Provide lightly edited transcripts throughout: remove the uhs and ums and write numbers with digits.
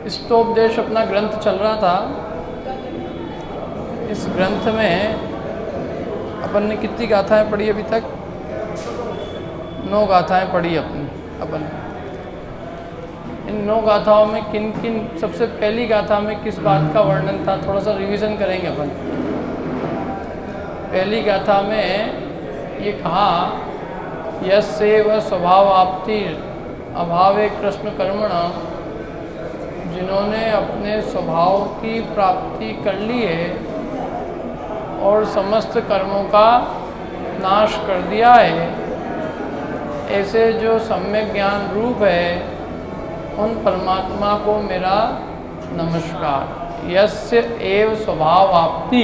इष्टोपदेश अपना ग्रंथ चल रहा था। इस ग्रंथ में अपन ने कितनी गाथाएं पढ़ी अभी तक? 9 गाथाएं पढ़ी अपन। इन 9 गाथाओं में किन किन, सबसे पहली गाथा में किस बात का वर्णन था, थोड़ा सा रिवीजन करेंगे अपन। पहली गाथा में ये कहा, यस्यैव स्वभावाप्ति अभावे कृष्ण कर्मण, जिन्होंने अपने स्वभाव की प्राप्ति कर ली है और समस्त कर्मों का नाश कर दिया है, ऐसे जो सम्यक ज्ञान रूप है उन परमात्मा को मेरा नमस्कार। यस्य एव स्वभावाप्ति,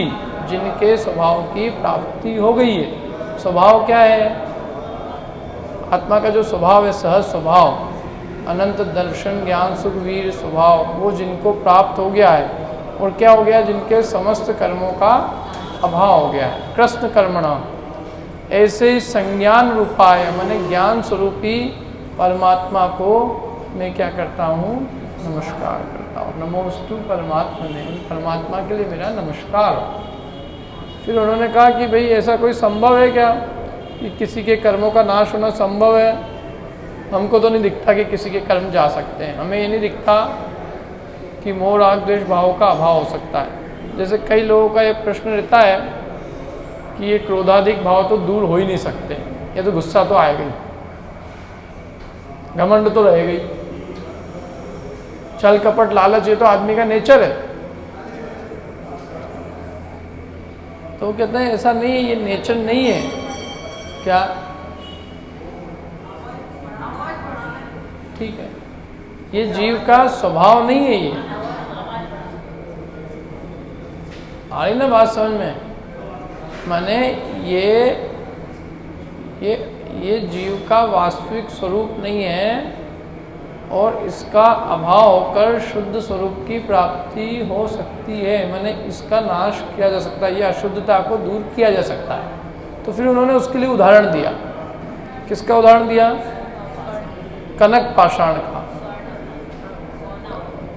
जिनके स्वभाव की प्राप्ति हो गई है। स्वभाव क्या है? आत्मा का जो स्वभाव है, सहज स्वभाव, अनंत दर्शन ज्ञान सुख वीर स्वभाव, वो जिनको प्राप्त हो गया है। और क्या हो गया? जिनके समस्त कर्मों का अभाव हो गया है। कृष्ण कर्मणा, ऐसे ही संज्ञान रूपाय, माने ज्ञान स्वरूपी परमात्मा को मैं क्या करता हूँ? नमस्कार करता हूँ। नमोस्तु परमात्मा ने, परमात्मा के लिए मेरा नमस्कार। फिर उन्होंने कहा कि भाई ऐसा कोई संभव है क्या कि किसी के कर्मों का नाश होना संभव है? हमको तो नहीं दिखता कि किसी के कर्म जा सकते हैं। हमें ये नहीं दिखता कि मोह राग द्वेष भाव का अभाव हो सकता है। जैसे कई लोगों का ये प्रश्न रहता है कि ये क्रोधाधिक भाव तो दूर हो ही नहीं सकते, ये तो गुस्सा तो आएगा ही, घमंड तो रहेगा ही, छल कपट लालच ये तो आदमी का नेचर है। तो कहते हैं ऐसा नहीं है, ये नेचर नहीं है। क्या? ठीक है, ये जीव का स्वभाव नहीं है। ये आ रही ना बात समझ में? माने ये जीव का वास्तविक स्वरूप नहीं है और इसका अभाव होकर शुद्ध स्वरूप की प्राप्ति हो सकती है। माने इसका नाश किया जा सकता है, ये अशुद्धता को दूर किया जा सकता है। तो फिर उन्होंने उसके लिए उदाहरण दिया। किसका उदाहरण दिया? कनक पाषाण का।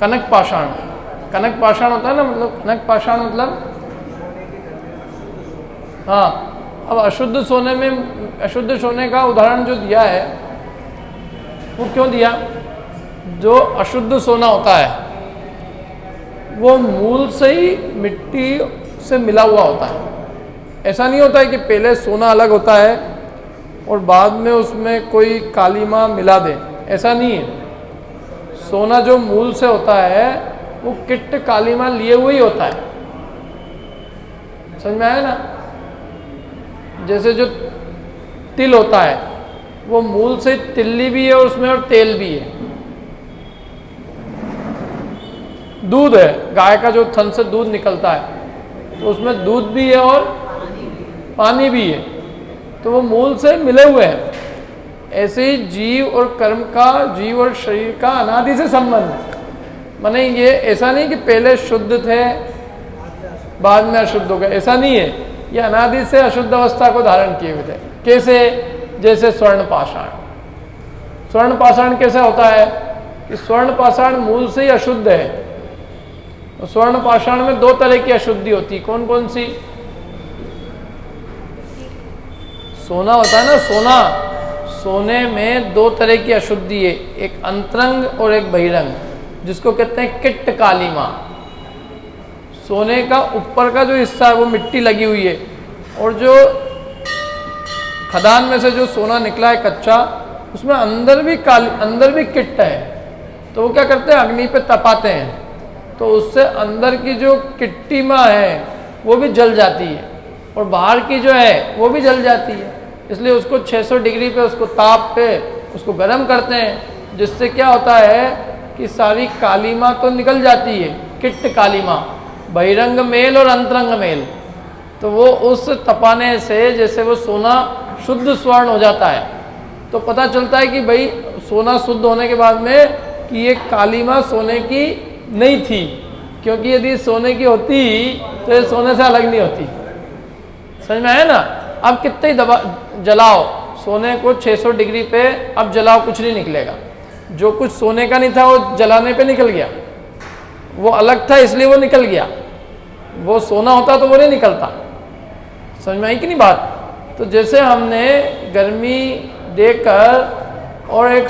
कनक पाषाण, कनक पाषाण होता है ना, मतलब कनक पाषाण मतलब, हाँ। अब अशुद्ध सोने में, अशुद्ध सोने का उदाहरण जो दिया है वो क्यों दिया? जो अशुद्ध सोना होता है वो मूल से ही मिट्टी से मिला हुआ होता है। ऐसा नहीं होता है कि पहले सोना अलग होता है और बाद में उसमें कोई कालीमा मिला दे, ऐसा नहीं है। सोना जो मूल से होता है वो किट्ट कालीमा लिए हुए ही होता है। समझ में आया ना? जैसे जो तिल होता है वो मूल से तिल्ली भी है और उसमें और तेल भी है। दूध है, गाय का जो थन से दूध निकलता है तो उसमें दूध भी है और पानी भी है, तो वो मूल से मिले हुए हैं। ऐसे ही जीव और कर्म का, जीव और शरीर का अनादि से संबंध है। माने ये ऐसा नहीं कि पहले शुद्ध थे बाद में अशुद्ध हो गए, ऐसा नहीं है। ये अनादि से अशुद्ध अवस्था को धारण किए हुए थे। कैसे? जैसे स्वर्ण पाषाण। स्वर्ण पाषाण कैसे होता है कि स्वर्ण पाषाण मूल से ही अशुद्ध है। तो स्वर्ण पाषाण में 2 तरह की अशुद्धि होती। कौन कौन सी? सोना होता है ना, सोना, सोने में 2 तरह की अशुद्धि है, एक अंतरंग और एक बहिरंग, जिसको कहते हैं किट्ट कालीमा। सोने का ऊपर का जो हिस्सा है वो मिट्टी लगी हुई है और जो खदान में से जो सोना निकला है कच्चा, उसमें अंदर भी किट्ट है। तो वो क्या करते हैं? अग्नि पे तपाते हैं तो उससे अंदर की जो किट्टीमा है वो भी जल जाती है और बाहर की जो है वो भी जल जाती है। इसलिए उसको 600 डिग्री पे, उसको ताप पे उसको गर्म करते हैं, जिससे क्या होता है कि सारी कालीमा तो निकल जाती है, किट्ट कालीमा, बहिरंग मेल और अंतरंग मेल। तो वो उस तपाने से जैसे वो सोना शुद्ध स्वर्ण हो जाता है। तो पता चलता है कि भाई सोना शुद्ध होने के बाद में कि ये कालीमा सोने की नहीं थी, क्योंकि यदि सोने की होती तो ये सोने से अलग नहीं होती। समझ में आया ना? अब कितने ही दबा जलाओ सोने को 600 डिग्री पे अब जलाओ, कुछ नहीं निकलेगा। जो कुछ सोने का नहीं था वो जलाने पे निकल गया, वो अलग था इसलिए वो निकल गया। वो सोना होता तो वो नहीं निकलता। समझ में आई कि नहीं बात? तो जैसे हमने गर्मी देकर और एक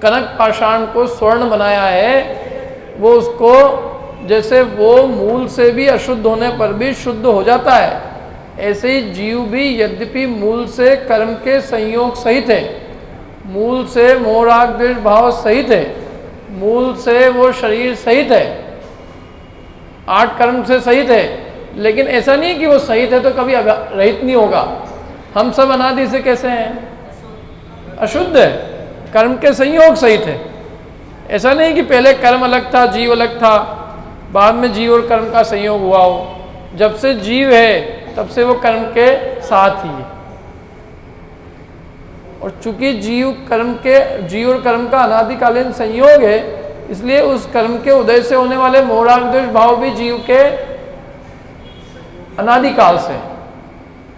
कनक पाषाण को स्वर्ण बनाया है, वो उसको जैसे वो मूल से भी अशुद्ध होने पर भी शुद्ध हो जाता है, ऐसे ही जीव भी यद्यपि मूल से कर्म के संयोग सहित है, मूल से मोह राग द्वेष भाव सहित है, मूल से वो शरीर सहित है, 8 कर्म से सहित है, लेकिन ऐसा नहीं कि वो सहित है तो कभी रहित नहीं होगा। हम सब अनादि से कैसे हैं? अशुद्ध है, कर्म के संयोग सहित है। ऐसा नहीं कि पहले कर्म अलग था, जीव अलग था, बाद में जीव और कर्म का संयोग हुआ हो। जब से जीव है तब से वो कर्म के साथ ही है। और चूंकि जीव और कर्म का अनादिकालीन संयोग है, इसलिए उस कर्म के उदय से होने वाले मोह राग द्वेष भाव भी जीव के अनादिकाल से।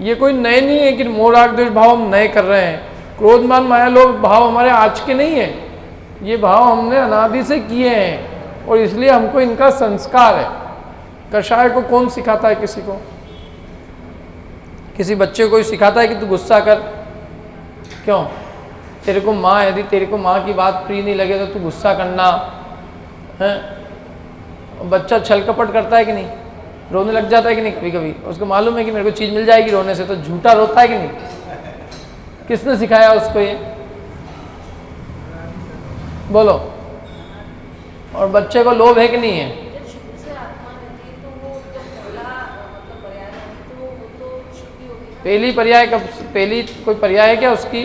ये कोई नए नहीं है कि मोह राग द्वेष भाव हम नए कर रहे हैं। क्रोध मान माया लोभ भाव हमारे आज के नहीं है, ये भाव हमने अनादि से किए हैं और इसलिए हमको इनका संस्कार है। कषाय को कौन सिखाता है? किसी को, किसी बच्चे को सिखाता है कि तू गुस्सा कर? क्यों? तेरे को माँ, यदि तेरे को माँ की बात प्रिय नहीं लगे तो तू गुस्सा करना है। बच्चा छल कपट करता है कि नहीं? रोने लग जाता है कि नहीं कभी कभी? उसको मालूम है कि मेरे को चीज़ मिल जाएगी रोने से, तो झूठा रोता है कि नहीं? किसने सिखाया उसको ये? बोलो। और बच्चे को लोभ है कि नहीं है? पहली पर्याय कब? पहली कोई पर्याय है क्या उसकी?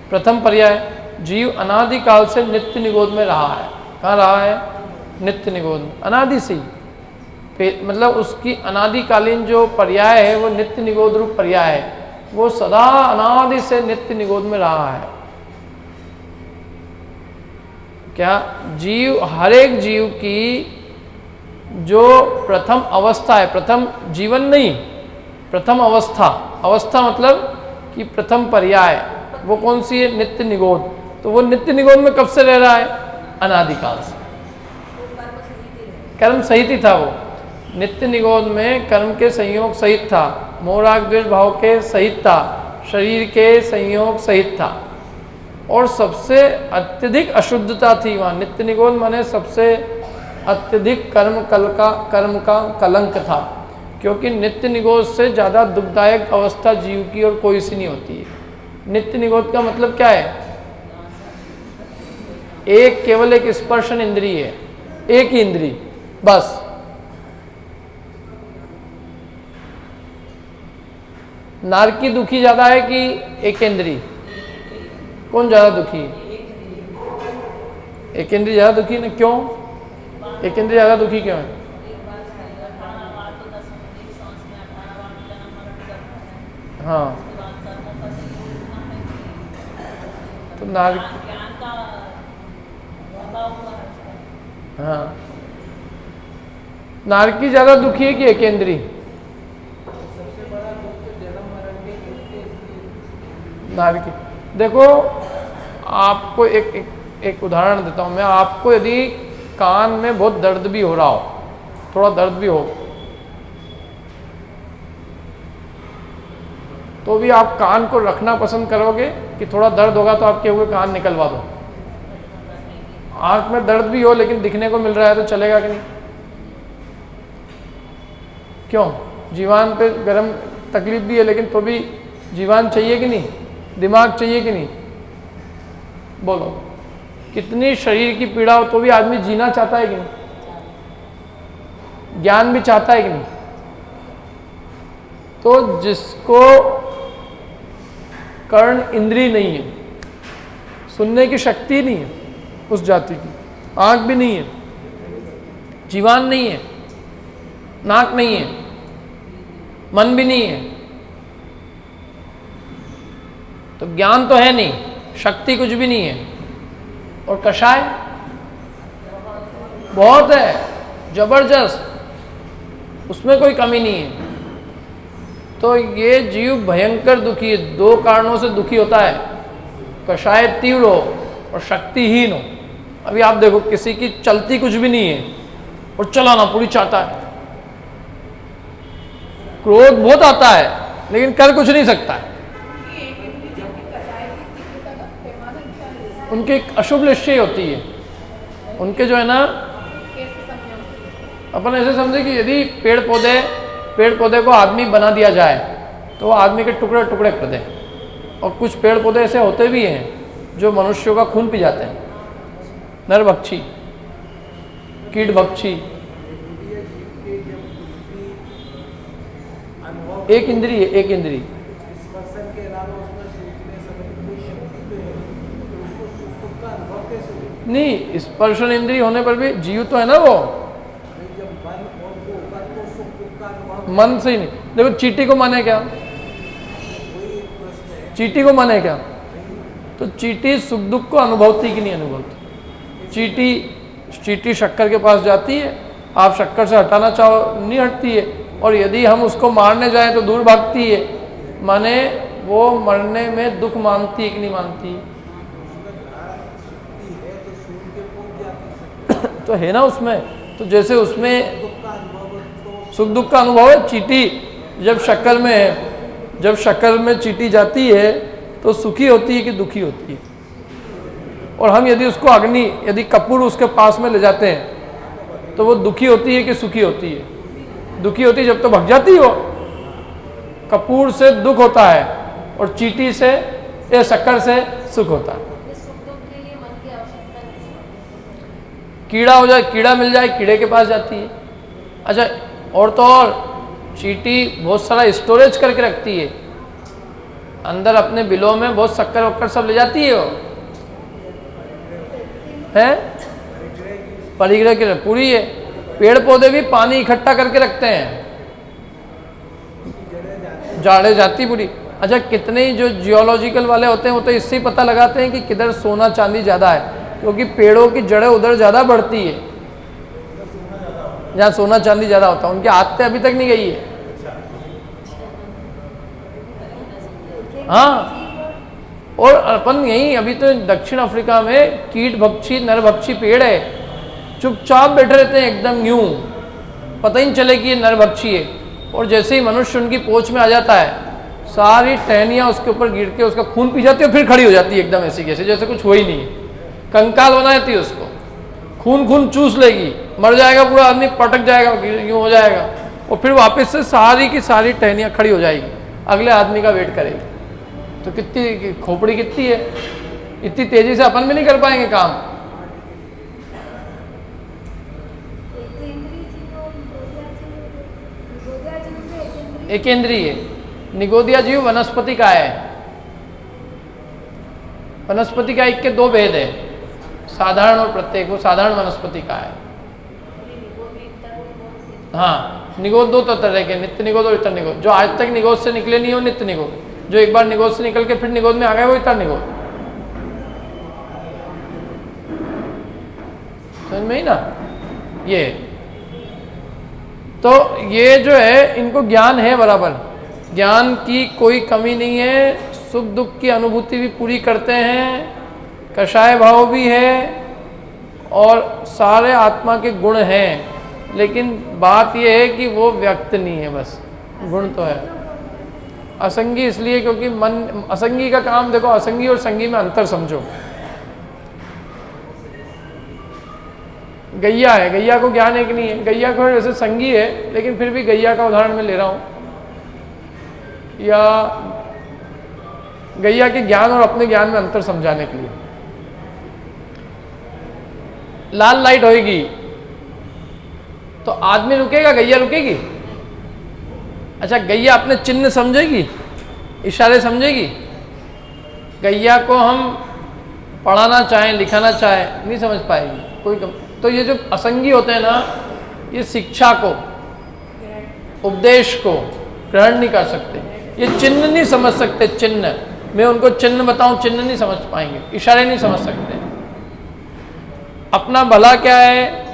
प्रथम पर्याय। जीव अनादिकाल से नित्य निगोद में रहा है। कहाँ रहा है? नित्य निगोद में, अनादि से ही। मतलब उसकी अनादिकालीन जो पर्याय है वो नित्य निगोद रूप पर्याय है, वो सदा अनादि से नित्य निगोद में रहा है। क्या? जीव, हर एक जीव की जो प्रथम अवस्था है, प्रथम जीवन नहीं, प्रथम अवस्था, अवस्था मतलब कि प्रथम पर्याय, वो कौन सी है? नित्य निगोद। तो वो नित्य निगोद में कब से रह रहा है? अनादिकाल से। कर्म सहित ही था वो, नित्य निगोद में कर्म के संयोग सहित था, मोह राग द्वेष भाव के सहित था, शरीर के संयोग सहित था, और सबसे अत्यधिक अशुद्धता थी वहाँ। नित्य निगोद माने सबसे अत्यधिक कर्म का कलंक था, क्योंकि नित्य निगोद से ज़्यादा दुखदायक अवस्था जीव की और कोई सी नहीं होती है। नित्य निगोद का मतलब क्या है? एक, केवल एक स्पर्शन इंद्रिय है, एक ही इंद्रिय बस। नारकी दुखी ज्यादा है कि एक इंद्रिय? कौन ज्यादा दुखी है? एक इंद्रिय ज्यादा दुखी ना? क्यों एक इंद्रिय ज्यादा दुखी क्यों है? हाँ, तो हाँ, नारकी ज्यादा दुखी है कि एक इंद्रिय? नारकी। देखो, आपको एक उदाहरण देता हूँ मैं आपको। यदि कान में बहुत दर्द भी हो रहा हो, थोड़ा दर्द भी हो, तो भी आप कान को रखना पसंद करोगे कि थोड़ा दर्द होगा तो आपके हुए कान निकलवा दो? आंख में दर्द भी हो लेकिन दिखने को मिल रहा है तो चलेगा कि नहीं? क्यों? जीवान पे गरम तकलीफ भी है लेकिन तो भी जीवान चाहिए कि नहीं? दिमाग चाहिए कि नहीं? बोलो। कितनी शरीर की पीड़ा हो तो भी आदमी जीना चाहता है कि नहीं? ज्ञान भी चाहता है कि नहीं? तो जिसको कर्ण इंद्रिय नहीं है, सुनने की शक्ति नहीं है उस जाति की, आंख भी नहीं है, जीवान नहीं है, नाक नहीं है, मन भी नहीं है, तो ज्ञान तो है नहीं, शक्ति कुछ भी नहीं है, और कषाय बहुत है, जबरदस्त, उसमें कोई कमी नहीं है। तो ये जीव भयंकर दुखी है, दो कारणों से दुखी होता है, कषाय तीव्र हो और शक्तिहीन हो। अभी आप देखो किसी की चलती कुछ भी नहीं है और चलाना पूरी चाहता है, क्रोध बहुत आता है लेकिन कर कुछ नहीं सकता है। उनकी एक अशुभ निश्चय होती है, उनके जो है ना, अपन ऐसे समझे कि यदि पेड़ पौधे को आदमी बना दिया जाए तो वो आदमी के टुकड़े टुकड़े कर दे। और कुछ पेड़ पौधे ऐसे होते भी हैं जो मनुष्यों का खून पी जाते हैं, नरभक्षी, कीटभक्षी। एक इंद्रिय नहीं, स्पर्शन इंद्रिय होने पर भी जीव तो है ना वो, मन से ही नहीं। देखो चींटी को माने क्या, चींटी को माने क्या, तो चींटी सुख दुख को अनुभवती कि नहीं अनुभवती। चींटी शक्कर के पास जाती है, आप शक्कर से हटाना चाहो नहीं हटती है, और यदि हम उसको मारने जाएं तो दूर भागती है। माने वो मरने में दुख मानती है कि नहीं मानती? तो है ना उसमें, तो जैसे उसमें सुख दुख का अनुभव है। चींटी जब शक्कर में चींटी जाती है तो सुखी होती है कि दुखी होती है? और हम यदि उसको यदि कपूर उसके पास में ले जाते हैं तो वो दुखी होती है कि सुखी होती है? दुखी होती है, जब तो भग जाती हो। कपूर से दुख होता है और चींटी से या शक्कर से सुख होता है। कीड़ा हो जाए, कीड़ा मिल जाए, कीड़े के पास जाती है। अच्छा, और तो और चींटी बहुत सारा स्टोरेज करके रखती है अंदर, अपने बिलों में बहुत शक्कर वक्कर सब ले जाती है। वो है परिग्रह की पूरी है। पेड़ पौधे भी पानी इकट्ठा करके रखते हैं, जाड़े जाती पूरी। अच्छा, कितने ही जो जियोलॉजिकल वाले होते हैं वो तो इससे ही पता लगाते हैं कि किधर सोना चांदी ज़्यादा है, क्योंकि पेड़ों की जड़ें उधर ज़्यादा बढ़ती है जहाँ सोना चांदी ज़्यादा होता है। उनकी आदतें अभी तक नहीं गई है। हाँ, और अपन यही अभी तो दक्षिण अफ्रीका में कीटभक्षी नरभक्षी पेड़ है, चुपचाप बैठे रहते हैं एकदम यूं, पता ही नहीं चले कि ये नरभक्षी है। और जैसे ही मनुष्य उनकी पोंछ में आ जाता है, सारी टहनियाँ उसके ऊपर गिर के उसका खून पी जाती है और फिर खड़ी हो जाती है एकदम ऐसी कैसे, जैसे कुछ हो ही नहीं है। कंकाल बना देती है उसको, खून चूस लेगी, मर जाएगा पूरा आदमी, पटक जाएगा, यूँ हो जाएगा, और फिर वापस से सारी की सारी टहनियाँ खड़ी हो जाएगी, अगले आदमी का वेट करेगी। तो कितनी खोपड़ी कितनी है, इतनी तेजी से अपन भी नहीं कर पाएंगे काम। एकेंद्रीय, निगोदिया जीव वनस्पति का है। वनस्पति का एक के दो भेद है, साधारण और प्रत्येक। वो साधारण वनस्पति का है। हाँ, निगोद दो तरह के, नित्य निगोद और इतर निगोद। जो आज तक निगोद से निकले नहीं हो नित्य निगोद, जो एक बार निगोद से निकल के फिर निगोद में आ गए वो इतर निगोद। समझ में ही ना? ये तो ये जो है, इनको ज्ञान है बराबर, ज्ञान की कोई कमी नहीं है। सुख दुख की अनुभूति भी पूरी करते हैं, कषाय भाव भी है, और सारे आत्मा के गुण हैं। लेकिन बात यह है कि वो व्यक्त नहीं है, बस गुण तो है। असंगी इसलिए क्योंकि मन, असंगी का काम देखो, असंगी और संगी में अंतर समझो। गैया है, गैया को ज्ञान एक नहीं है, गैया को वैसे संगी है, लेकिन फिर भी गैया का उदाहरण मैं ले रहा हूँ। या गैया के ज्ञान और अपने ज्ञान में अंतर समझाने के लिए, लाल लाइट होएगी तो आदमी रुकेगा, गैया रुकेगी? अच्छा, गैया अपने चिन्ह समझेगी, इशारे समझेगी? गैया को हम पढ़ाना चाहें, लिखाना चाहें, नहीं समझ पाएगी कोई तो ये जो असंगी होते हैं ना, ये शिक्षा को, उपदेश को ग्रहण नहीं कर सकते, ये चिन्ह नहीं समझ सकते। चिन्ह, मैं उनको चिन्ह बताऊं, चिन्ह नहीं समझ पाएंगे, इशारे नहीं समझ सकते। अपना भला क्या है,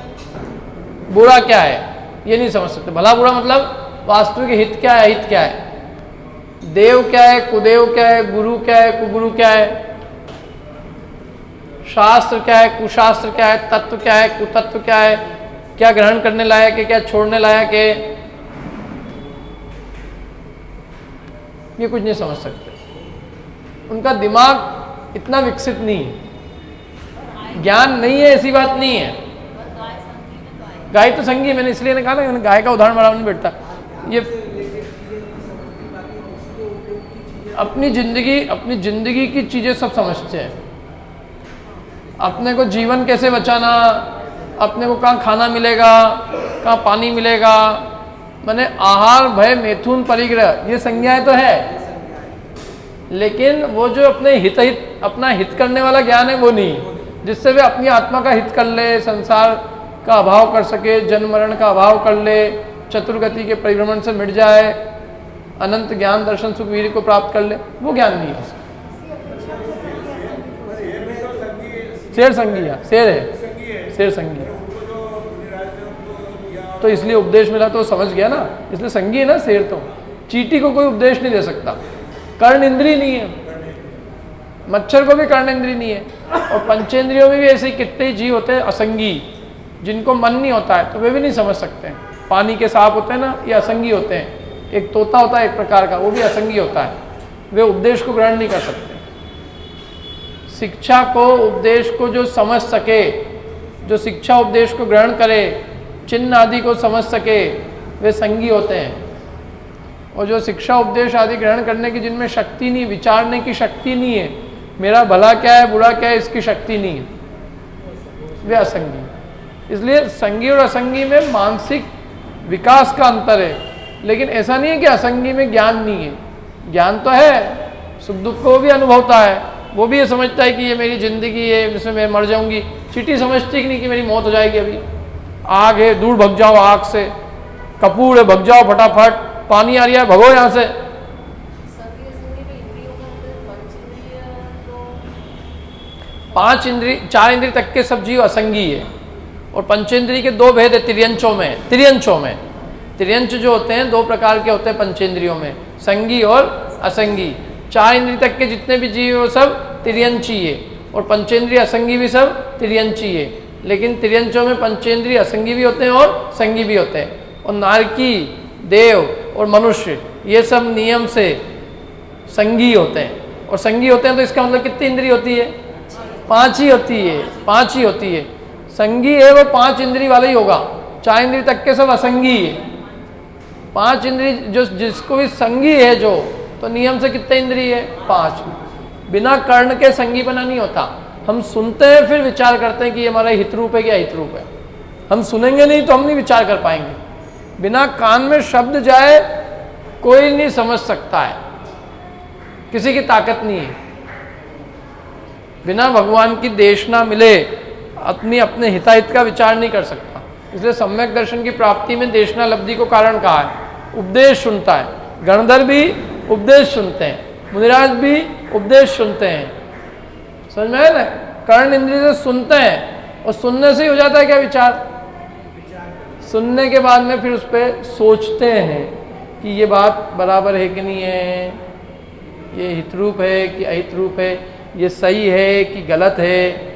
बुरा क्या है, ये नहीं समझ सकते। भला बुरा मतलब वास्तविक हित क्या है, हित क्या है, देव क्या है, कुदेव क्या है, गुरु क्या है, कुगुरु क्या है, शास्त्र क्या है, कुशास्त्र क्या है, तत्व क्या है, कुतत्व क्या है, क्या ग्रहण करने लायक है, क्या छोड़ने लायक है, ये कुछ नहीं समझ सकते। उनका दिमाग इतना विकसित नहीं है, ज्ञान नहीं है, ऐसी बात नहीं है। गाय तो संगी है, मैंने इसलिए कहा ना, गाय का उदाहरण बराबर नहीं बैठता। ये अपनी जिंदगी की चीजें सब समझते हैं। अपने को जीवन कैसे बचाना, अपने को कहाँ खाना मिलेगा, कहाँ पानी मिलेगा, माने आहार भय मैथुन परिग्रह, ये संज्ञाएं तो है, लेकिन वो जो अपना हित करने वाला ज्ञान है वो नहीं, जिससे वे अपनी आत्मा का हित कर ले, संसार का अभाव कर सके, जन्म मरण का अभाव कर ले, चतुर्गति के परिभ्रमण से मिट जाए, अनंत ज्ञान दर्शन सुख वीर्य को प्राप्त कर ले, वो ज्ञान नहीं है। शेर संगी है, शेर है, शेर संगी है, तो इसलिए उपदेश मिला तो समझ गया ना, इसलिए संगी है ना शेर। तो चींटी को कोई उपदेश नहीं दे सकता, कर्ण इंद्री नहीं है, मच्छर को भी कर्ण इंद्री नहीं है, और पंचेंद्रियों में भी ऐसे कितने जीव होते हैं असंगी, जिनको मन नहीं होता है, तो वे भी नहीं समझ सकते हैं। पानी के सांप होते हैं ना, ये असंगी होते हैं। एक तोता होता है एक प्रकार का, वो भी असंगी होता है, वे उपदेश को ग्रहण नहीं कर सकते। शिक्षा को, उपदेश को जो समझ सके, जो शिक्षा उपदेश को ग्रहण करे, चिन्ह आदि को समझ सके, वे संगी होते हैं। और जो शिक्षा उपदेश आदि ग्रहण करने की जिनमें शक्ति नहीं, विचारने की शक्ति नहीं है, मेरा भला क्या है बुरा क्या है इसकी शक्ति नहीं है, वे असंगी। इसलिए संगी और असंगी में मानसिक विकास का अंतर है, लेकिन ऐसा नहीं है कि असंगी में ज्ञान नहीं है, ज्ञान तो है, सुख दुख को भी अनुभवता है, वो भी ये समझता है कि ये मेरी जिंदगी है, इसमें मैं मर जाऊंगी। चींटी समझती कि नहीं कि मेरी मौत हो जाएगी, अभी आग है दूर भग जाओ, आग से कपूर है भग जाओ फटाफट, पानी आ रहा है भगो यहाँ से। पांच इंद्री, चार इंद्री तक के सब जीव असंगी है, और पंचेंद्री के दो भेद है तिर्यंचों में। तिर्यंच जो होते हैं दो प्रकार के होते हैं पंचेंद्रियों में, संगी और असंगी। चार इंद्री तक के जितने भी जीव वो सब तिर्यंची है, और पंचेंद्रिय असंगी भी सब तिर्यंची है। लेकिन तिर्यंचों में पंचेंद्रिय असंगी भी होते हैं और संगी भी होते हैं। और नारकी, देव और मनुष्य ये सब नियम से संगी होते हैं। और संगी होते हैं तो इसका मतलब कितनी इंद्री होती है? पांच ही होती है। संगी है वो पांच इंद्री वाला ही होगा, चार इंद्री तक के सब असंगी है। पांच इंद्री जो जिसको भी संगी है जो, तो नियम से कितने इंद्री है? पांच। बिना कर्ण के संगी बना नहीं होता। हम सुनते हैं फिर विचार करते हैं कि ये हमारा हित रूप है क्या हित रूप है। हम सुनेंगे नहीं तो हम नहीं विचार कर पाएंगे। बिना कान में शब्द जाए कोई नहीं समझ सकता है, किसी की ताकत नहीं है। बिना भगवान की देशना मिले अपने हिताहित का विचार नहीं कर सकता। इसलिए सम्यक दर्शन की प्राप्ति में देशना लब्धि को कारण कहा है। उपदेश सुनता है, गणधर भी उपदेश सुनते हैं, मुनिराज भी उपदेश सुनते हैं। समझ में आया ना? कर्ण इंद्रिय से सुनते हैं, और सुनने से ही हो जाता है क्या विचार? सुनने के बाद में फिर उस पर सोचते हैं कि ये बात बराबर है कि नहीं है, ये हितरूप है कि अहित रूप है, ये सही है कि गलत है।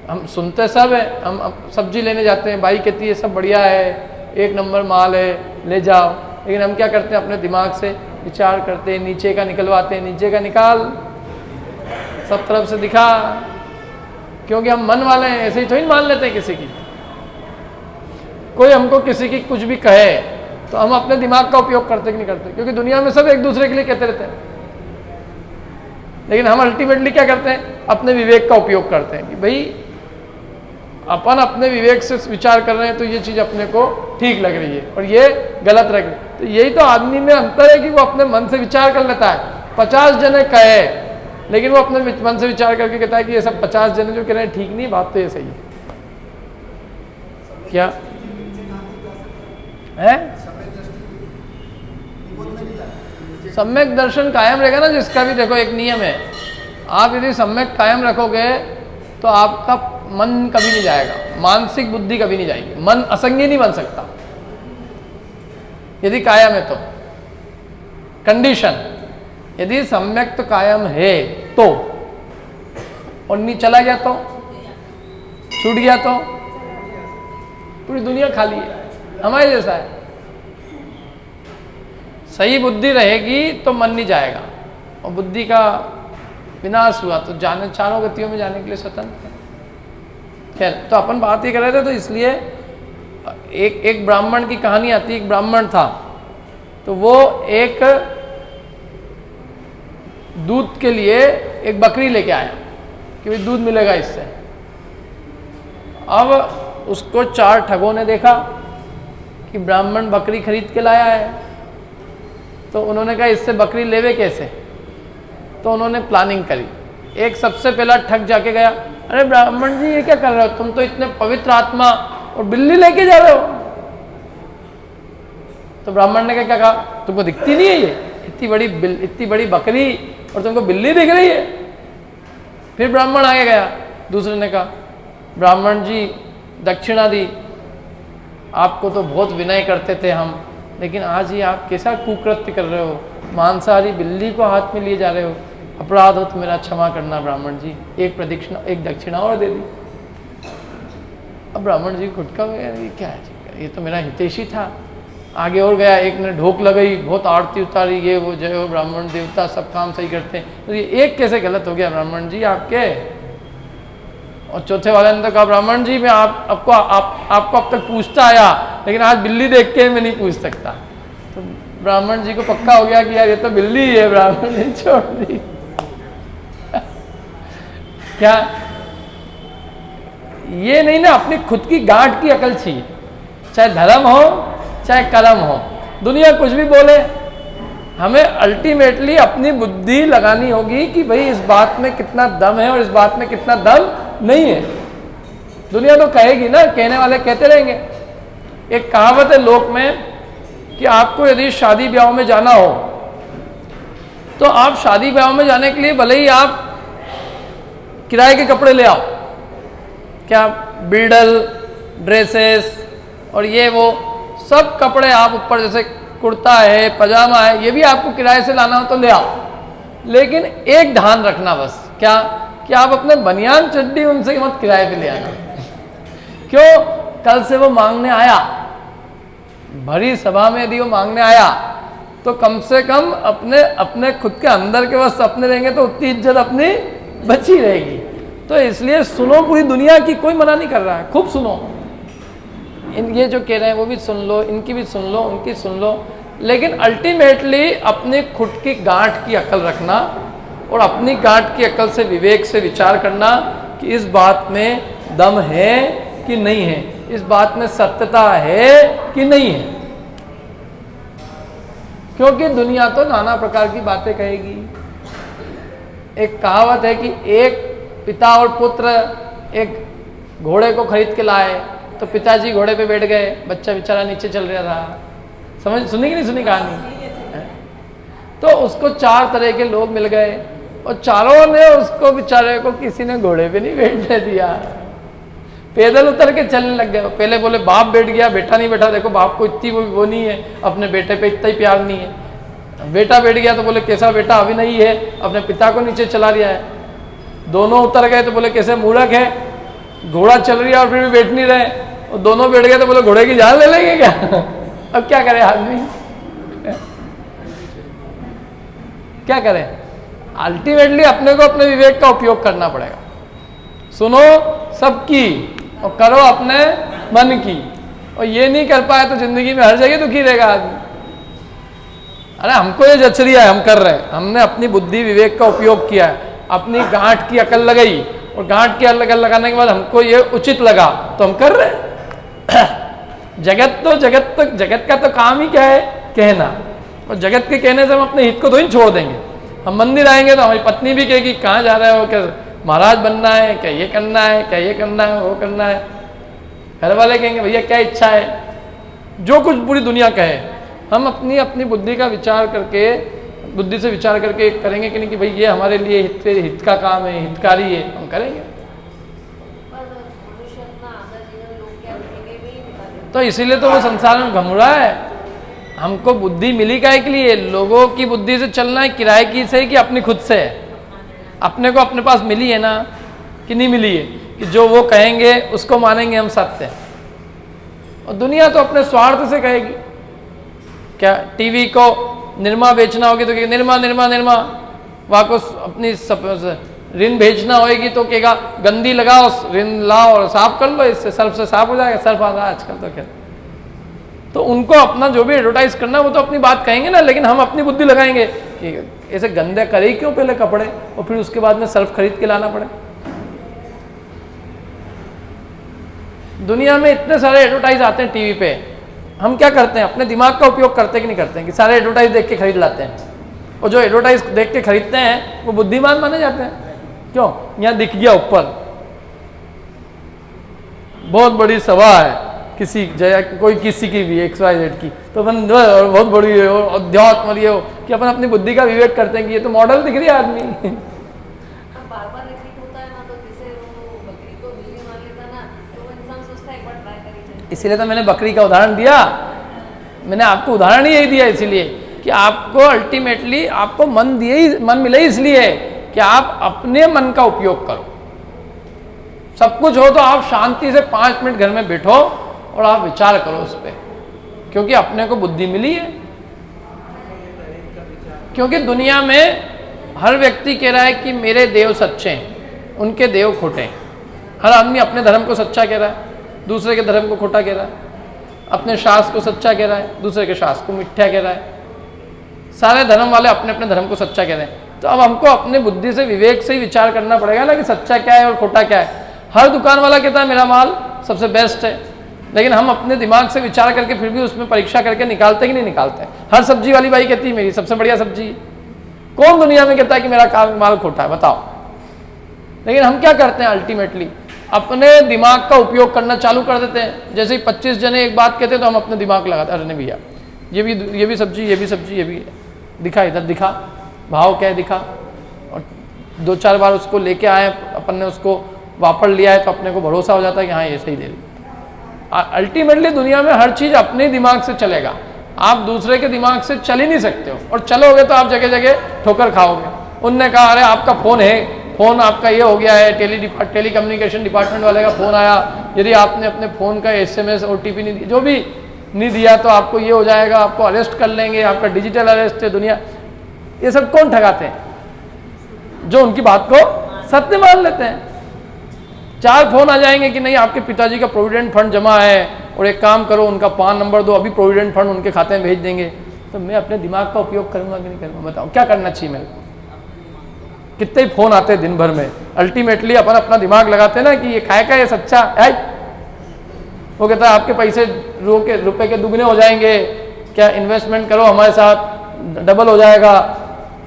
हम सुनते सब है, हम सब्जी लेने जाते हैं, भाई कहती है सब बढ़िया है, एक नंबर माल है, ले जाओ। लेकिन हम क्या करते हैं? अपने दिमाग से विचार करते हैं, नीचे का निकलवाते हैं, नीचे का निकाल, सब तरफ से दिखा, क्योंकि हम मन वाले हैं, ऐसे ही थोड़ी मान लेते हैं किसी की। कोई हमको किसी की कुछ भी कहे तो हम अपने दिमाग का उपयोग करते कि नहीं करते? क्योंकि दुनिया में सब एक दूसरे के लिए कहते रहते हैं, लेकिन हम अल्टीमेटली क्या करते हैं? अपने विवेक का उपयोग करते हैं कि भाई अपन अपने विवेक से विचार कर रहे हैं तो ये चीज़ अपने को ठीक लग रही है और ये गलत लग रही है। तो यही तो आदमी में अंतर है कि वो अपने मन से विचार कर लेता है। 50 जने कहे, लेकिन वो अपने मन से विचार करके कहता है कि ये सब 50 जने जो कह रहे हैं ठीक नहीं, बात तो ये सही है। क्या है? सम्यक दर्शन कायम रहेगा ना जिसका भी। देखो एक नियम है, आप यदि सम्यक कायम रखोगे तो आपका मन कभी नहीं जाएगा, मानसिक बुद्धि कभी नहीं जाएगी। मन असंगी नहीं बन सकता यदि कायम है तो। कंडीशन, यदि सम्यक तो कायम है तो, और नहीं चला गया तो, छूट गया तो पूरी दुनिया खाली है, हमारे जैसा है। सही बुद्धि रहेगी तो मन नहीं जाएगा, और बुद्धि का विनाश हुआ तो जाने चारों गतियों में जाने के लिए स्वतंत्र है। खैर, तो अपन बात ये कर रहे थे, तो इसलिए एक ब्राह्मण की कहानी आती है। एक ब्राह्मण था, तो वो एक दूध के लिए एक बकरी लेके आया कि भाई दूध मिलेगा इससे। अब उसको 4 ठगों ने देखा कि ब्राह्मण बकरी खरीद के लाया है, तो उन्होंने कहा इससे बकरी लेवे कैसे। तो उन्होंने प्लानिंग करी। एक सबसे पहला ठग जाके गया, अरे ब्राह्मण जी ये क्या कर रहे हो, तुम तो इतने पवित्र आत्मा और बिल्ली लेके जा रहे हो। तो ब्राह्मण ने क्या कहा, तुमको दिखती नहीं है ये इतनी बड़ी बकरी और तुमको बिल्ली दिख रही है। फिर ब्राह्मण आगे गया, दूसरे ने कहा, ब्राह्मण जी दक्षिणा दी, आपको तो बहुत विनय करते थे हम, लेकिन आज ये आप कैसा कुकृत्य कर रहे हो, मांसाहारी बिल्ली को हाथ में लिए जा रहे हो, अपराध हो तो मेरा क्षमा करना ब्राह्मण जी, एक दक्षिणा और दे दी। अब ब्राह्मण जी खुटका हो गया, ये क्या है, ये तो मेरा हितैषी था। आगे और गया, एक ने ढोक लगाई, बहुत आरती उतारी, ये वो जय हो ब्राह्मण देवता सब काम सही करते हैं, तो ये एक कैसे गलत हो गया ब्राह्मण जी आपके। और चौथे वाले ने तो कहा, ब्राह्मण जी मैं आपको अब तक पूछता आया, लेकिन आज बिल्ली देख के मैं नहीं पूछ सकता। तो ब्राह्मण जी को पक्का हो गया कि यार ये तो बिल्ली ही है, ब्राह्मण ने छोड़ दी। क्या ये नहीं ना, अपनी खुद की गांठ की अकल चाहिए, चाहे धर्म हो चाहे कर्म हो, दुनिया कुछ भी बोले, हमें अल्टीमेटली अपनी बुद्धि लगानी होगी कि भाई इस बात में कितना दम है और इस बात में कितना दम नहीं है। दुनिया तो कहेगी ना, कहने वाले कहते रहेंगे। एक कहावत है लोक में कि आपको यदि शादी ब्याह में जाना हो तो आप शादी ब्याह में जाने के लिए भले ही आप किराए के कपड़े ले आओ, क्या बिल्डल ड्रेसेस और ये वो सब कपड़े आप ऊपर, जैसे कुर्ता है पजामा है, ये भी आपको किराए से लाना हो तो ले आओ, लेकिन एक ध्यान रखना बस, क्या कि आप अपने बनियान चड्डी उनसे मत किराए पे ले आना। क्यों, कल से वो मांगने आया, भरी सभा में यदि वो मांगने आया तो कम से कम अपने खुद के अंदर के वस्त्र अपने रहेंगे तो उतनी इज्जत अपनी बची रहेगी। तो इसलिए सुनो, पूरी दुनिया की कोई मना नहीं कर रहा है, खूब सुनो, ये जो कह रहे हैं वो भी सुन लो, इनकी भी सुन लो, उनकी सुन लो, लेकिन अल्टीमेटली अपने खुद की गांठ की अकल रखना और अपनी गांठ की अकल से विवेक से विचार करना कि इस बात में दम है कि नहीं है, इस बात में सत्यता है कि नहीं है। क्योंकि दुनिया तो नाना प्रकार की बातें कहेगी। एक कहावत है कि एक पिता और पुत्र एक घोड़े को खरीद के लाए, तो पिताजी घोड़े पे बैठ गए, बच्चा बेचारा नीचे चल रहा था। सुनी कि नहीं सुनी कहानी? तो उसको 4 तरह के लोग मिल गए और चारों ने उसको बेचारे को, किसी ने घोड़े पे नहीं बैठने दिया, पैदल उतर के चलने लग गए। पहले बोले बाप बैठ गया, बेटा नहीं बैठा, देखो बाप को इतनी वो नहीं है, अपने बेटे पे इतना ही प्यार नहीं है। बेटा बैठ गया तो बोले कैसा बेटा अभी नहीं है, अपने पिता को नीचे चला दिया है। दोनों उतर गए तो बोले कैसे मूर्ख है, घोड़ा चल रही है और फिर भी बैठ नहीं रहे। और दोनों बैठ गए तो बोले घोड़े की जान ले लेंगे क्या। अब क्या करे आदमी, क्या करे? अल्टीमेटली अपने को अपने विवेक का उपयोग करना पड़ेगा। सुनो सबकी और करो अपने मन की, और ये नहीं कर पाए तो जिंदगी में हर जगह दुखी रहेगा आदमी। अरे हमको ये जच रही है, हम कर रहे हैं, हमने अपनी बुद्धि विवेक का उपयोग किया है, अपनी गांठ की अकल लगाई, और गांठ की अकल लगाने के बाद हमको ये उचित लगा तो हम कर रहे हैं। जगत का तो काम ही क्या है, कहना, और जगत के कहने से हम अपने हित को तो ही छोड़ देंगे। हम मंदिर आएंगे तो हमारी पत्नी भी कहेगी कहाँ जा रहे हो, क्या महाराज बनना है, क्या ये करना है, क्या ये करना है, वो करना है। घर वाले कहेंगे भैया क्या इच्छा है, जो कुछ पूरी दुनिया कहे, हम अपनी बुद्धि का विचार करके, बुद्धि से विचार करके करेंगे कि नहीं कि भाई ये हमारे लिए हित का काम है, हितकारी है, हम करेंगे। तो इसीलिए तो वो संसार में घूम रहा है। हमको बुद्धि मिली काहे के लिए? लोगों की बुद्धि से चलना है, किराए की से कि अपनी खुद से है? अपने को अपने पास मिली है ना कि नहीं मिली है, कि जो वो कहेंगे उसको मानेंगे हम सत्य। और दुनिया तो अपने स्वार्थ से कहेगी। क्या टीवी को निरमा बेचना होगी तो कहेगी निरमा निरमा निरमा, वहाँ को अपनी ऋण भेजना होगी तो कहेगा गंदी लगाओ, ऋण लाओ और साफ कर लो, इससे सर्फ से साफ हो जाएगा। सर्फ आ रहा है आजकल तो खैर। तो उनको अपना जो भी एडवर्टाइज करना वो तो अपनी बात कहेंगे ना, लेकिन हम अपनी बुद्धि लगाएंगे कि ऐसे गंदे करे ही क्यों पहले कपड़े, और फिर उसके बाद में सर्फ खरीद के लाना पड़े। दुनिया में इतने सारे एडवर्टाइज आते हैं टीवी पे, हम क्या करते हैं? अपने दिमाग का उपयोग करते कि नहीं करते हैं कि सारे एडवर्टाइज देख के खरीद लाते हैं? और जो एडवर्टाइज देख के खरीदते हैं वो बुद्धिमान माने जाते हैं। क्यों? यहाँ दिख गया ऊपर बहुत बड़ी सभा है किसी कोई किसी की भी XYZ की, तो अपन बहुत बड़ी है और अध्यात्म ये हो कि अपन अपनी बुद्धि का विवेक करते हैं कि ये तो मॉडल दिख रही है आदमी। बार-बार रिपीट होता है ना, तो जैसे वो बकरी को बिल्ली मान लेता ना, तो वो इंसान सोचता है एक बार ट्राई करी। इसीलिए तो मैंने बकरी का उदाहरण दिया। मैंने आपको उदाहरण ही यही दिया इसलिए कि आपको अल्टीमेटली आपको मन मिले इसलिए कि आप अपने मन का उपयोग करो। सब कुछ हो तो आप शांति से 5 मिनट घर में बैठो और आप विचार करो उस पर, क्योंकि अपने को बुद्धि मिली है। क्योंकि दुनिया में हर व्यक्ति कह रहा है कि मेरे देव सच्चे हैं, उनके देव खोटे हैं। हर आदमी अपने धर्म को सच्चा कह रहा है, दूसरे के धर्म को खोटा कह रहा है। अपने शास्त्र को सच्चा कह रहा है, दूसरे के शास्त्र को मिथ्या कह रहा है। सारे धर्म वाले अपने अपने धर्म को सच्चा कह रहे हैं। तो अब हमको अपने बुद्धि से विवेक से ही विचार करना पड़ेगा ना कि सच्चा क्या है और खोटा क्या है। हर दुकान वाला कहता है मेरा माल सबसे बेस्ट है, लेकिन हम अपने दिमाग से विचार करके फिर भी उसमें परीक्षा करके निकालते कि नहीं निकालते? हर सब्जी वाली बाई कहती है मेरी सबसे बढ़िया सब्जी। कौन दुनिया में कहता है कि मेरा माल खोटा है? बताओ। लेकिन हम क्या करते हैं? अल्टीमेटली अपने दिमाग का उपयोग करना चालू कर देते हैं। जैसे ही 25 जने एक बात कहते हैं तो हम अपने दिमाग लगाते हैं, अरे नहीं भैया ये भी सब्जी, ये भी सब्जी, ये भी दिखा, इधर दिखा, भाव क्या है दिखा। और 2-4 बार उसको लेके आए, अपन ने उसको वापस लिया है तो अपने को भरोसा हो जाता है कि हाँ ये सही दे रही। अल्टीमेटली दुनिया में हर चीज़ अपने दिमाग से चलेगा, आप दूसरे के दिमाग से चल ही नहीं सकते हो। और चलोगे तो आप जगह जगह ठोकर खाओगे। उनने कहा अरे आपका फ़ोन है, फ़ोन आपका ये हो गया है, टेली कम्युनिकेशन डिपार्टमेंट वाले का फ़ोन आया, यदि आपने अपने फ़ोन का SMS OTP नहीं, जो भी नहीं दिया तो आपको ये हो जाएगा, आपको अरेस्ट कर लेंगे, आपका डिजिटल अरेस्ट है। दुनिया ये सब कौन ठगाते हैं? जो उनकी बात को सत्य मान लेते हैं। 4 फोन आ जाएंगे कि नहीं आपके पिताजी का प्रोविडेंट फंड जमा है और एक काम करो उनका PAN नंबर दो, अभी प्रोविडेंट फंड उनके खाते में भेज देंगे। तो मैं अपने दिमाग का उपयोग करूंगा कि नहीं करूंगा? बताओ क्या करना चाहिए मेरे को? कितने ही फोन आते हैं दिन भर में। अल्टीमेटली अपन अपना दिमाग लगाते हैं ना कि ये खाए का ये सच्चा है, वो कहता है आपके पैसे रुपए के दुगने हो जाएंगे, क्या इन्वेस्टमेंट करो हमारे साथ डबल हो जाएगा।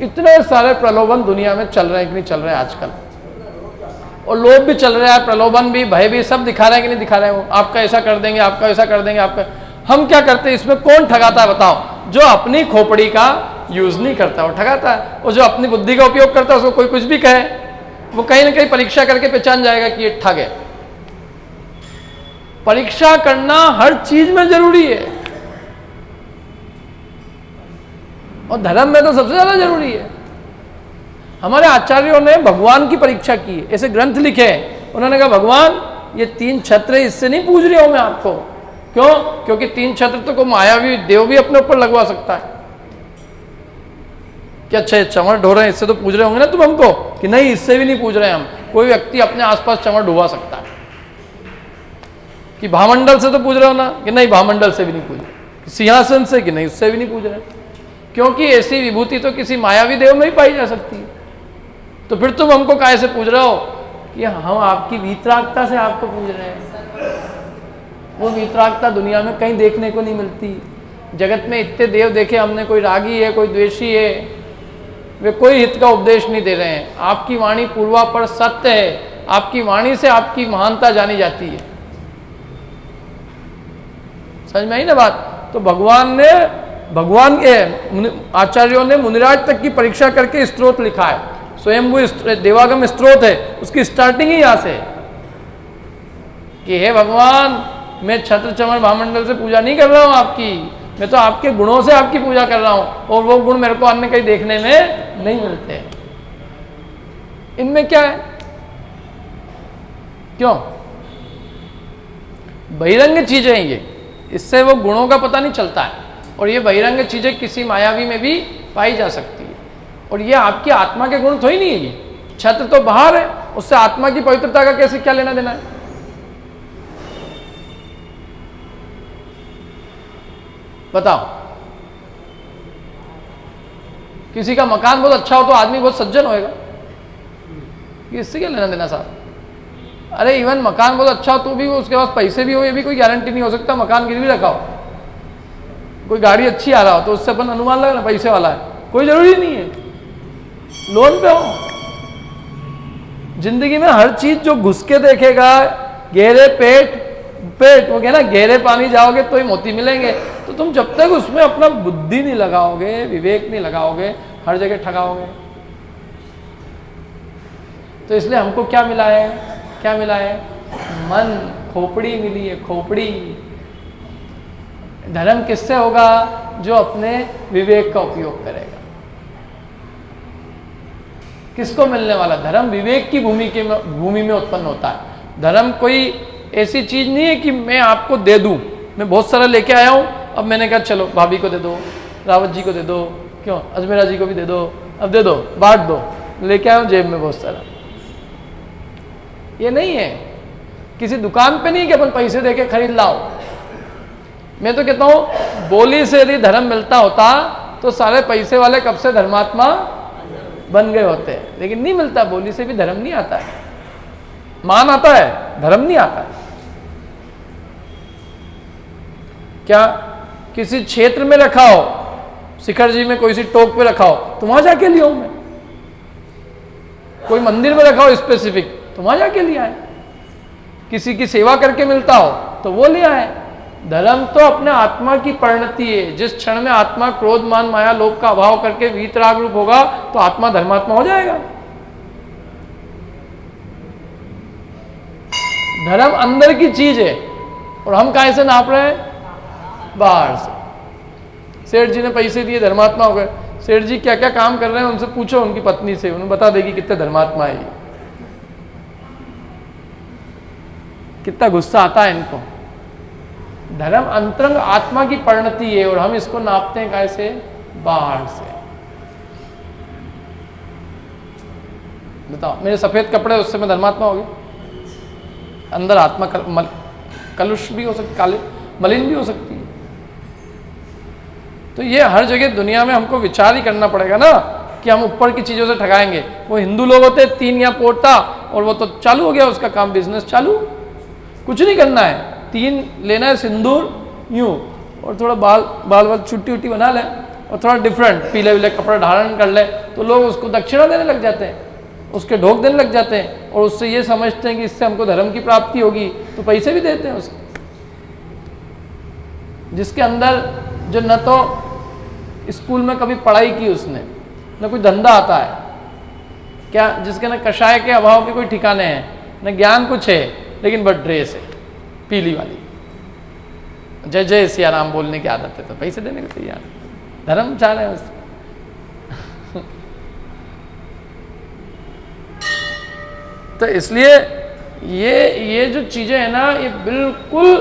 इतने सारे प्रलोभन दुनिया में चल रहे हैं कि नहीं चल रहे हैं आजकल, और लोग भी चल रहे हैं, प्रलोभन भी भय भी सब दिखा रहे हैं कि नहीं दिखा रहे हैं। वो आपका ऐसा कर देंगे, आपका ऐसा कर देंगे, आपका। हम क्या करते हैं इसमें? कौन ठगाता है बताओ? जो अपनी खोपड़ी का यूज नहीं करता वो ठगाता है, और जो अपनी बुद्धि का उपयोग करता है उसको कोई कुछ भी कहे, वो कहीं ना कहीं परीक्षा करके पहचान जाएगा कि ये ठग है। परीक्षा करना हर चीज में जरूरी है, और धर्म में तो सबसे ज्यादा जरूरी है। हमारे आचार्यों ने भगवान की परीक्षा की, ऐसे ग्रंथ लिखे। उन्होंने कहा भगवान ये 3 छत्र इससे नहीं पूछ रही हूं मैं आपको। क्यों? क्योंकि 3 छत्र तो को मायावी देव भी अपने ऊपर लगवा सकता है। कि अच्छा चमड़ ढो रहे हैं इससे तो पूछ रहे होंगे ना तुम हमको, कि नहीं इससे भी नहीं पूछ रहे हम। कोई व्यक्ति अपने आसपास चमड़ डुबा सकता है। कि भामंडल से तो पूछ रहे हो ना, कि नहीं भामंडल से भी नहीं पूछ रहे। सिंहासन से, कि नहीं उससे भी नहीं पूछ रहे, क्योंकि ऐसी विभूति तो किसी मायावी देव में ही पाई जा सकती है। तो फिर तुम हमको काहे से पूछ रहे हो? कि हम आपकी वीतरागता से आपको पूछ रहे हैं। वो वीतरागता दुनिया में कहीं देखने को नहीं मिलती। जगत में इतने देव देखे हमने, कोई रागी है, कोई द्वेषी है, वे कोई हित का उपदेश नहीं दे रहे हैं। आपकी वाणी पूर्वापर सत्य है, आपकी वाणी से आपकी महानता जानी जाती है। समझ में आई ना बात? तो भगवान के आचार्यों ने मुनिराज तक की परीक्षा करके स्तोत्र लिखा है। स्वयं वो देवागम स्त्रोत है, उसकी स्टार्टिंग ही यहां से कि हे भगवान मैं छत्र चमर भामंडल से पूजा नहीं कर रहा हूं आपकी, मैं तो आपके गुणों से आपकी पूजा कर रहा हूं और वो गुण मेरे को अन्य कहीं देखने में नहीं मिलते। इनमें क्या है? क्यों? बहिरंग चीजें हैं ये, इससे वो गुणों का पता नहीं चलता है। और ये बहिरंग चीजें किसी मायावी में भी पाई जा सकती है। और ये आपकी आत्मा के गुण थोड़ी नहीं है। ये छत्र तो बाहर है, उससे आत्मा की पवित्रता का कैसे क्या लेना देना है? बताओ। किसी का मकान बहुत अच्छा हो तो आदमी बहुत सज्जन होएगा, इससे क्या लेना देना साहब? अरे इवन मकान बहुत अच्छा हो तो भी उसके पास पैसे भी हो, ये भी कोई गारंटी नहीं हो सकता। मकान गिरवी रखा हो, कोई गाड़ी अच्छी आ रहा हो तो उससे अपन अनुमान लगा ना पैसे वाला है, कोई जरूरी नहीं है। लोन पे हो। जिंदगी में हर चीज जो घुस के देखेगा, गहरे पेट वो कहना गहरे पानी जाओगे तो ही मोती मिलेंगे। तो तुम जब तक उसमें अपना बुद्धि नहीं लगाओगे, विवेक नहीं लगाओगे, हर जगह ठगाओगे। तो इसलिए हमको क्या मिला है? क्या मिला है? मन, खोपड़ी मिली है, खोपड़ी। धर्म किससे होगा? जो अपने विवेक का उपयोग करेगा। किसको मिलने वाला धर्म? विवेक की भूमि में उत्पन्न होता है। धर्म कोई ऐसी चीज नहीं है कि मैं आपको दे दूं। मैं बहुत सारा लेके आया हूं, अब मैंने कहा चलो भाभी को दे दो, रावत जी को दे दो, क्यों अजमेरा जी को भी दे दो, अब दे दो, बांट दो, लेके आया हूं जेब में बहुत सारा। ये नहीं है। किसी दुकान पे नहीं कि अपन पैसे देके खरीद लाओ। मैं तो कहता हूं बोली से यदि धर्म मिलता होता तो सारे पैसे वाले कब से धर्मात्मा बन गए होते हैं। लेकिन नहीं मिलता, बोली से भी धर्म नहीं आता है। मान आता है, धर्म नहीं आता है। क्या किसी क्षेत्र में रखा हो, शिखर जी में कोई सी टोक पे रखा हो तो वहां जाके लिया हूं मैं। कोई मंदिर में रखा हो स्पेसिफिक तो वहां जाके लिया है। किसी की सेवा करके मिलता हो तो वो लिया है। धर्म तो अपने आत्मा की परिणति है। जिस क्षण में आत्मा क्रोध, मान, माया, लोभ का अभाव करके वीतराग रूप होगा तो आत्मा धर्मात्मा हो जाएगा। धर्म अंदर की चीज है और हम कहां से नाप रहे हैं? बाहर से। सेठ जी ने पैसे दिए, धर्मात्मा हो गए। सेठ जी क्या क्या काम कर रहे हैं उनसे पूछो, उनकी पत्नी से, उन्हें बता देगी कितने धर्मात्मा है। कितना गुस्सा आता है इनको। धर्म अंतरंग आत्मा की परिणति है और हम इसको नापते हैं कैसे? बाहर से। बताओ, मेरे सफेद कपड़े उससे मैं धर्मात्मा हो गया? अंदर आत्मा कलुष भी हो सकती, काले मलिन भी हो सकती है। तो ये हर जगह दुनिया में हमको विचार ही करना पड़ेगा ना कि हम ऊपर की चीजों से ठगाएंगे। वो हिंदू लोग होते 3 या पोटा और वो तो चालू हो गया उसका काम, बिजनेस चालू। कुछ नहीं करना है, 3 लेना है सिंदूर यूं और थोड़ा बाल छुट्टी उट्टी बना ले और थोड़ा डिफरेंट पीले विले कपड़े धारण कर ले तो लोग उसको दक्षिणा देने लग जाते हैं, उसके ढोक देने लग जाते हैं और उससे ये समझते हैं कि इससे हमको धर्म की प्राप्ति होगी तो पैसे भी देते हैं उसको। जिसके अंदर जो न तो स्कूल में कभी पढ़ाई की उसने, न कोई धंधा आता है क्या, जिसके न कषाय के अभाव के कोई ठिकाने हैं, न ज्ञान कुछ है, लेकिन बस ड्रेस है पीली वाली, जय जय सिया राम बोलने की आदत है तो पैसे देने को तैयार। धर्म चाह रहे हैं उससे। तो इसलिए ये जो चीजें है ना, ये बिल्कुल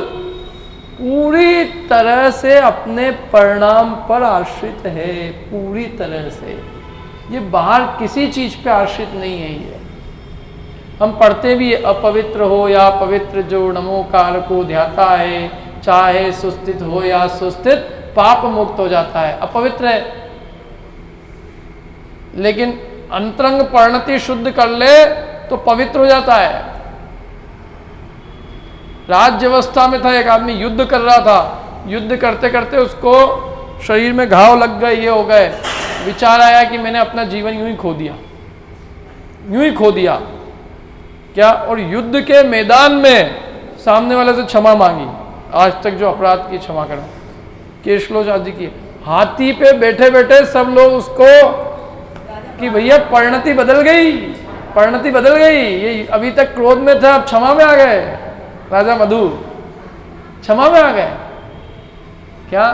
पूरी तरह से अपने परिणाम पर आश्रित है, पूरी तरह से। ये बाहर किसी चीज पे आश्रित नहीं है। ये हम पढ़ते भी अपवित्र हो या पवित्र जो नमोकार को ध्याता है, चाहे सुस्थित हो या सुस्थित, पाप मुक्त हो जाता है। अपवित्र है लेकिन अंतरंग परिणति शुद्ध कर ले तो पवित्र हो जाता है। राज्य अवस्था में था, एक आदमी युद्ध कर रहा था, युद्ध करते करते उसको शरीर में घाव लग गए, ये हो गए, विचार आया कि मैंने अपना जीवन यूं ही खो दिया, यूं ही खो दिया क्या। और युद्ध के मैदान में सामने वाले से क्षमा मांगी, आज तक जो अपराध की क्षमा करो, केशलोच आदि की। हाथी पे बैठे बैठे सब लोग उसको कि भैया परिणति बदल गई, परिणति बदल गई, ये अभी तक क्रोध में था अब क्षमा में आ गए। राजा मधु क्षमा में आ गए क्या।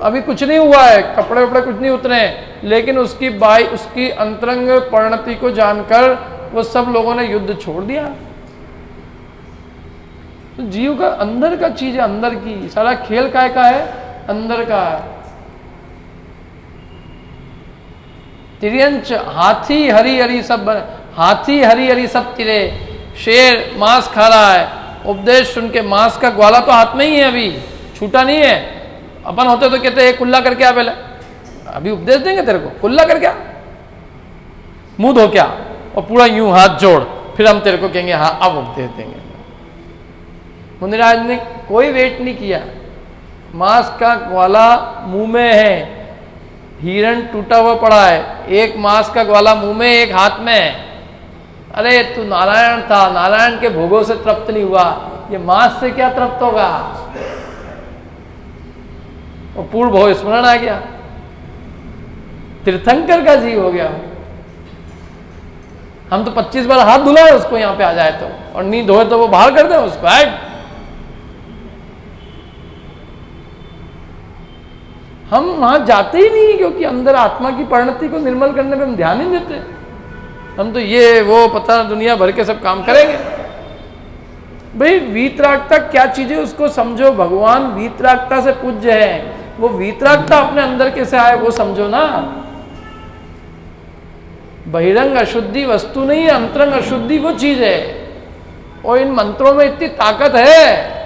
अभी कुछ नहीं हुआ है, कपड़े वपड़े कुछ नहीं उतरे हैं, लेकिन उसकी अंतरंग परिणति को जानकर वो सब लोगों ने युद्ध छोड़ दिया। तो जीव का अंदर का चीज है, अंदर की, सारा खेल काय का है, अंदर का है। तिर्यंच हाथी हरी हरी सब हाथी हरी हरी सब तिरे, शेर मांस खा रहा है, उपदेश सुन के मांस का ग्वाला तो हाथ में ही है, अभी छूटा नहीं है। अपन होते तो कहते हैं कुल्ला करके आ पहले, अभी उपदेश देंगे तेरे को, कुल्ला करके आ, मुंह धो क्या, और पूरा यूं हाथ जोड़, फिर हम तेरे को कहेंगे हाँ अब उपदेश देंगे। मुनिराज ने कोई वेट नहीं किया, मांस का ग्वाला मुंह में है, हिरण टूटा हुआ पड़ा है, एक मांस का ग्वाला मुंह में एक हाथ में है। अरे तू नारायण था, नारायण के भोगों से तृप्त नहीं हुआ, ये मांस से क्या तृप्त होगा। और पूर्ण भव स्मरण आ गया, तीर्थंकर का जीव हो गया। हम तो 25 बार हाथ धुलाए उसको यहाँ पे आ जाए तो, और नहीं धोए तो वो बाहर कर दे उसको। हम वहां जाते ही नहीं, क्योंकि अंदर आत्मा की परिणति को निर्मल करने पे हम ध्यान ही नहीं देते। हम तो ये वो पता दुनिया भर के सब काम करेंगे। भाई वीतरागता क्या चीज है उसको समझो। भगवान वीतरागता से पूज्य है, वो वीतरागता अपने अंदर कैसे आए वो समझो ना। बहिरंग अशुद्धि वस्तु नहीं है, अंतरंग अशुद्धि वो चीज है। और इन मंत्रों में इतनी ताकत है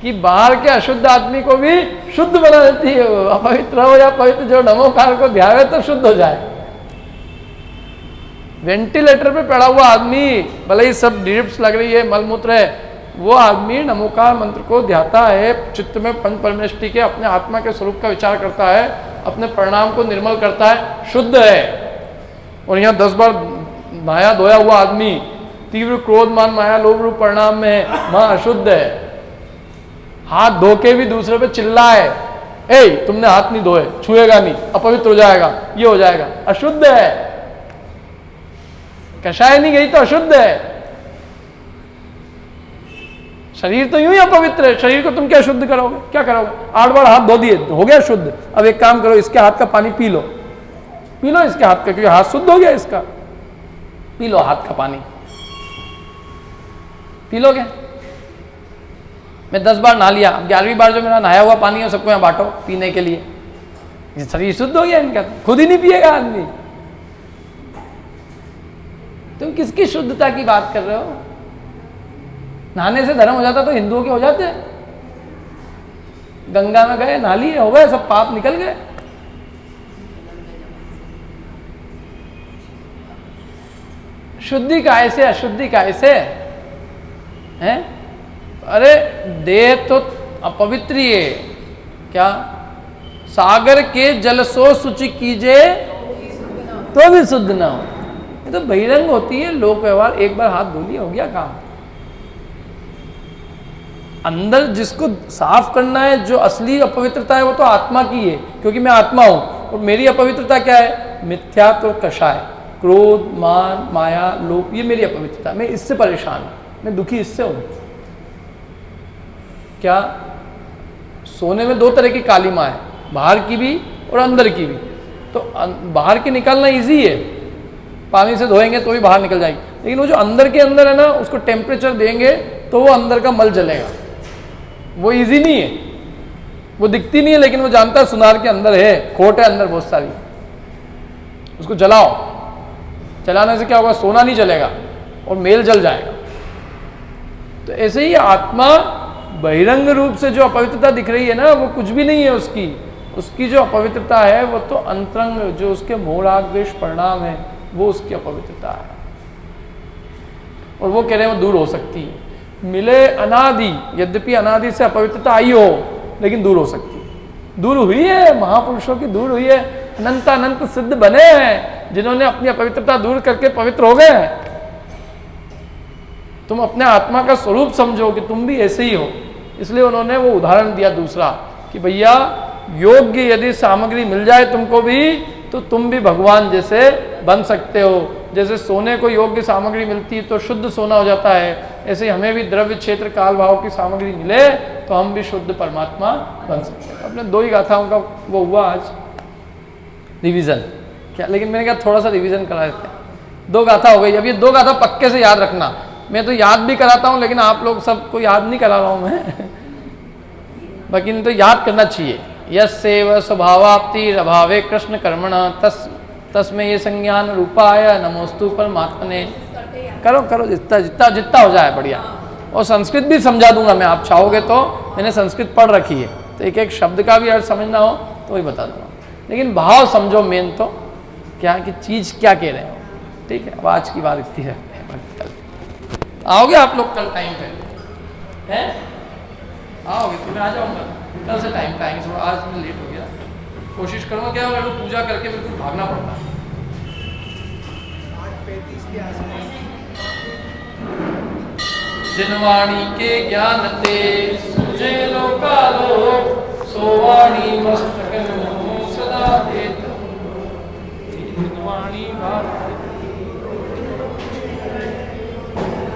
कि बाहर के अशुद्ध आदमी को भी शुद्ध बना देती है। अपवित्र हो या पवित्र, जो नमोकार को ध्यावे तो शुद्ध हो जाए। वेंटिलेटर पे पड़ा हुआ आदमी, भले ही सब ड्रिप्स लग रही है, मलमूत्र है, वो आदमी नमोकार मंत्र को ध्याता है, चित्त में पंच परमेष्टि के अपने आत्मा के स्वरूप का विचार करता है, अपने परिणाम को निर्मल करता है, शुद्ध है। और यहाँ 10 बार नहाया धोया हुआ आदमी तीव्र क्रोध मान माया लोभ रूप परिणाम में है, वहां अशुद्ध है। हाथ धो के भी दूसरे पे चिल्लाए, ए तुमने हाथ नहीं धोए, छुएगा नहीं, अपवित्र हो जाएगा, ये हो जाएगा, अशुद्ध है। कषाय नहीं गई तो अशुद्ध है। शरीर तो यूं ही अपवित्र है, शरीर को तुम क्या शुद्ध करोगे, क्या करोगे। 8 बार हाथ धो दिए, हो गया शुद्ध। अब एक काम करो, इसके हाथ का पानी पी लो, पी लो इसके हाथ का, क्योंकि हाथ शुद्ध हो गया इसका, पी लो हाथ का पानी, पी लोगे। मैं 10 बार नहा लिया, 11वीं बार जो मेरा नहाया हुआ पानी है सबको यहाँ बांटो पीने के लिए। ये शरीर शुद्ध हो गया इनका, खुद ही नहीं पिएगा आदमी। तुम किसकी शुद्धता की बात कर रहे हो। नहाने से धर्म हो जाता तो हिंदुओं के हो जाते। गंगा में गए, नहा लिए, हो गए, सब पाप निकल गए। शुद्धि का ऐसे, अशुद्धि का ऐसे हैं। अरे देह तो अपवित्र ही है क्या। सागर के जल सो शुचि कीजे तो भी शुद्ध ना हो। ये तो बहिरंग होती है लोक व्यवहार। एक बार हाथ धो लिया, हो गया काम। अंदर जिसको साफ करना है, जो असली अपवित्रता है, वो तो आत्मा की है, क्योंकि मैं आत्मा हूं। और मेरी अपवित्रता क्या है, मिथ्यात्व और कषाय, क्रोध मान माया लोभ, ये मेरी अपवित्रता। मैं इससे परेशान हूं, मैं दुखी इससे हूं। क्या सोने में 2 तरह की कालिमा है, बाहर की भी और अंदर की भी। तो बाहर की निकालना इजी है, पानी से धोएंगे तो भी बाहर निकल जाएगी। लेकिन वो जो अंदर के अंदर है ना, उसको टेम्परेचर देंगे तो वो अंदर का मल जलेगा। वो इजी नहीं है, वो दिखती नहीं है, लेकिन वो जानता है सुनार के अंदर है, खोट है अंदर बहुत सारी। उसको जलाओ, जलाने से क्या होगा, सोना नहीं जलेगा और मेल जल जाएगा। तो ऐसे ही आत्मा बहिरंग रूप से जो अपवित्रता दिख रही है ना, वो कुछ भी नहीं है उसकी। उसकी जो अपवित्रता है वो तो अंतरंग, जो उसके मोह राग द्वेष परिणाम है, वो उसकी अपवित्रता है। और वो कह रहे हैं वो दूर हो सकती है। मिले अनादि, यद्यपि अनादि से अपवित्रता आई हो, लेकिन दूर हो सकती है। दूर हुई है, महापुरुषों की दूर हुई है। अनंत अनंत सिद्ध बने हैं जिन्होंने अपनी अपवित्रता दूर करके पवित्र हो गए हैं। तुम अपने आत्मा का स्वरूप समझो कि तुम भी ऐसे ही हो। इसलिए उन्होंने वो उदाहरण दिया दूसरा कि भैया योग्य यदि सामग्री मिल जाए तुमको भी, तो तुम भी भगवान जैसे बन सकते हो। जैसे सोने को योग्य सामग्री मिलती है तो शुद्ध सोना हो जाता है, ऐसे हमें भी द्रव्य क्षेत्र काल भाव की सामग्री मिले तो हम भी शुद्ध परमात्मा बन सकते हैं। अपने 2 ही गाथाओं का वो हुआ आज रिवीजन क्या, लेकिन मैंने कहा थोड़ा सा रिवीजन करा देते हैं। 2 गाथा हो गई। अब ये 2 गाथा पक्के से याद रखना। मैं तो याद भी कराता हूँ लेकिन आप लोग सबको याद नहीं करा रहा हूँ मैं बाकी तो याद करना चाहिए। यस्सेव स्वभावाप्तिर अभावे कृष्ण कर्मण तस्में ये संज्ञान रूपाय नमोस्तु परमात्मने। करो करो जितना जितना जितना हो जाए बढ़िया। और संस्कृत भी समझा दूंगा मैं, आप चाहोगे तो। मैंने संस्कृत पढ़ रखी है तो एक एक शब्द का भी अर्थ समझना हो तो वही बता दूंगा, लेकिन भाव समझो मेन तो क्या कि चीज़ क्या कह रहे हो। ठीक है, अब आज की बात इतनी रखते हैं, कल आओगे आप लोग, कल टाइम पे हैं? आओगे तो मैं आ जाऊँगा कल से टाइम पे आएंगे। थोड़ा आज मैं लेट हो गया, कोशिश करूँगा। क्या मेरे को पूजा करके बिल्कुल भागना पड़ता है। 8:35 के आसपास। जिनवाणी के ज्ञान ते सूझे लोकालोक सोवाणी मस्तक सदा ते